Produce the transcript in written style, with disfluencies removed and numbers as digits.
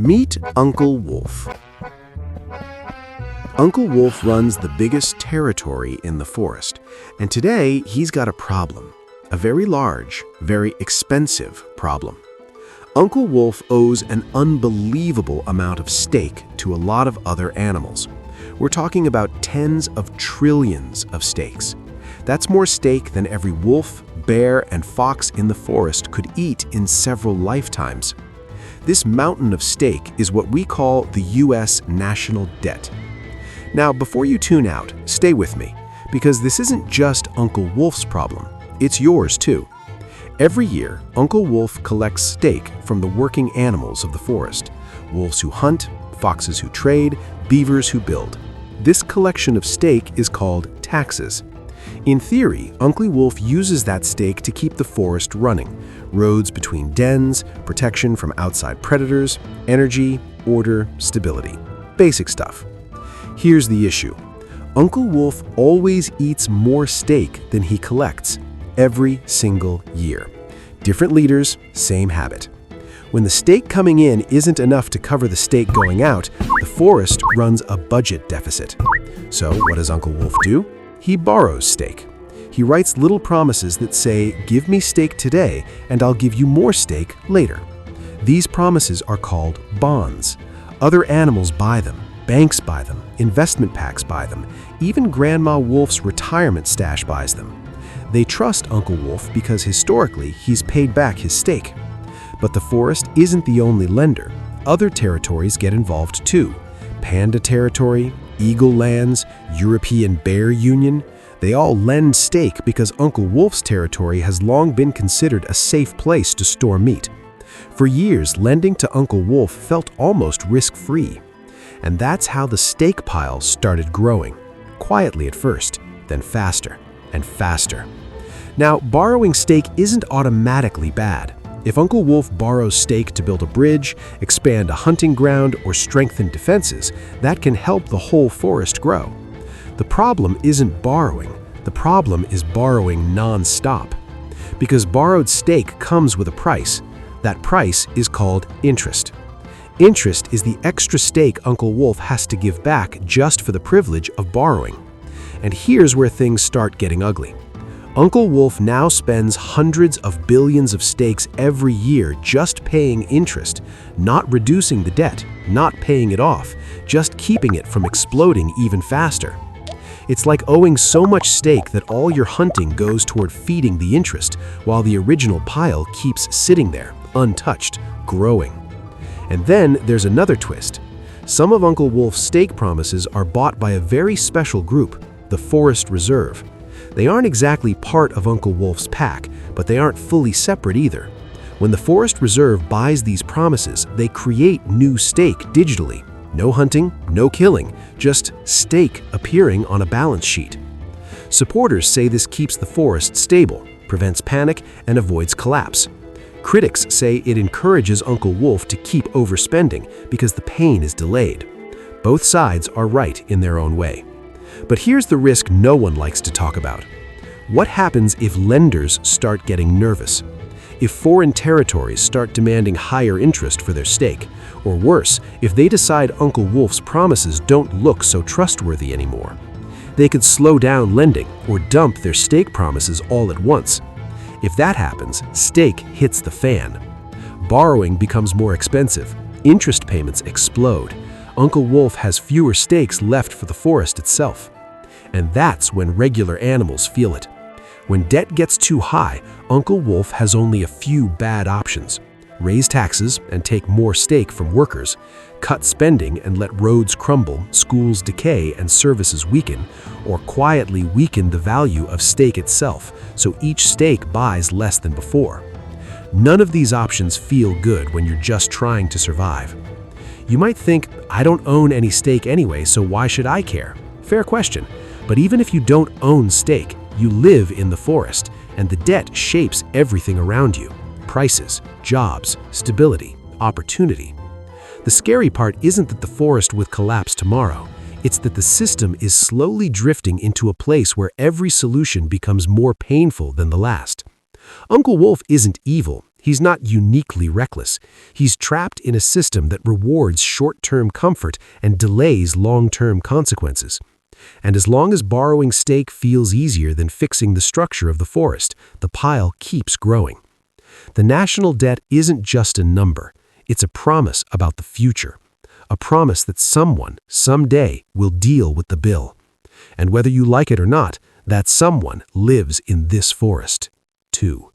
Meet Uncle Wolf. Uncle Wolf runs the biggest territory in the forest, and today he's got a problem. A very large, very expensive problem. Uncle Wolf owes an unbelievable amount of steak to a lot of other animals. We're talking about tens of trillions of steaks. That's more steak than every wolf, bear, and fox in the forest could eat in several lifetimes. This mountain of steak is what we call the U.S. national debt. Now, before you tune out, stay with me, because this isn't just Uncle Wolf's problem. It's yours, too. Every year, Uncle Wolf collects steak from the working animals of the forest. Wolves who hunt, foxes who trade, beavers who build. This collection of steak is called taxes. In theory, Uncle Wolf uses that steak to keep the forest running. Roads between dens, protection from outside predators, energy, order, stability. Basic stuff. Here's the issue. Uncle Wolf always eats more steak than he collects, every single year. Different leaders, same habit. When the steak coming in isn't enough to cover the steak going out, the forest runs a budget deficit. So what does Uncle Wolf do? He borrows steak. He writes little promises that say, "Give me steak today, and I'll give you more steak later." These promises are called bonds. Other animals buy them. Banks buy them. Investment packs buy them. Even Grandma Wolf's retirement stash buys them. They trust Uncle Wolf because historically he's paid back his steak. But the forest isn't the only lender. Other territories get involved too. Panda territory, Eagle lands, European Bear Union. They all lend steak because Uncle Wolf's territory has long been considered a safe place to store meat. For years, lending to Uncle Wolf felt almost risk-free. And that's how the steak pile started growing. Quietly at first, then faster and faster. Now, borrowing steak isn't automatically bad. If Uncle Wolf borrows steak to build a bridge, expand a hunting ground, or strengthen defenses, that can help the whole forest grow. The problem isn't borrowing. The problem is borrowing non-stop. Because borrowed steak comes with a price. That price is called interest. Interest is the extra steak Uncle Wolf has to give back just for the privilege of borrowing. And here's where things start getting ugly. Uncle Wolf now spends hundreds of billions of steaks every year just paying interest, not reducing the debt, not paying it off, just keeping it from exploding even faster. It's like owing so much steak that all your hunting goes toward feeding the interest, while the original pile keeps sitting there, untouched, growing. And then there's another twist. Some of Uncle Wolf's steak promises are bought by a very special group, the Forest Reserve. They aren't exactly part of Uncle Wolf's pack, but they aren't fully separate either. When the Forest Reserve buys these promises, they create new steak digitally. No hunting, no killing, just steak appearing on a balance sheet. Supporters say this keeps the forest stable, prevents panic, and avoids collapse. Critics say it encourages Uncle Wolf to keep overspending because the pain is delayed. Both sides are right in their own way. But here's the risk no one likes to talk about. What happens if lenders start getting nervous? If foreign territories start demanding higher interest for their steak? Or worse, if they decide Uncle Wolf's promises don't look so trustworthy anymore? They could slow down lending or dump their steak promises all at once. If that happens, steak hits the fan. Borrowing becomes more expensive. Interest payments explode. Uncle Wolf has fewer steaks left for the forest itself. And that's when regular animals feel it. When debt gets too high, Uncle Wolf has only a few bad options. Raise taxes and take more steak from workers, cut spending and let roads crumble, schools decay, and services weaken, or quietly weaken the value of steak itself, so each steak buys less than before. None of these options feel good when you're just trying to survive. You might think, I don't own any steak anyway, so why should I care? Fair question. But even if you don't own steak, you live in the forest, and the debt shapes everything around you. Prices, jobs, stability, opportunity. The scary part isn't that the forest would collapse tomorrow. It's that the system is slowly drifting into a place where every solution becomes more painful than the last. Uncle Wolf isn't evil. He's not uniquely reckless. He's trapped in a system that rewards short-term comfort and delays long-term consequences. And as long as borrowing stake feels easier than fixing the structure of the forest, the pile keeps growing. The national debt isn't just a number. It's a promise about the future. A promise that someone, someday, will deal with the bill. And whether you like it or not, that someone lives in this forest, too.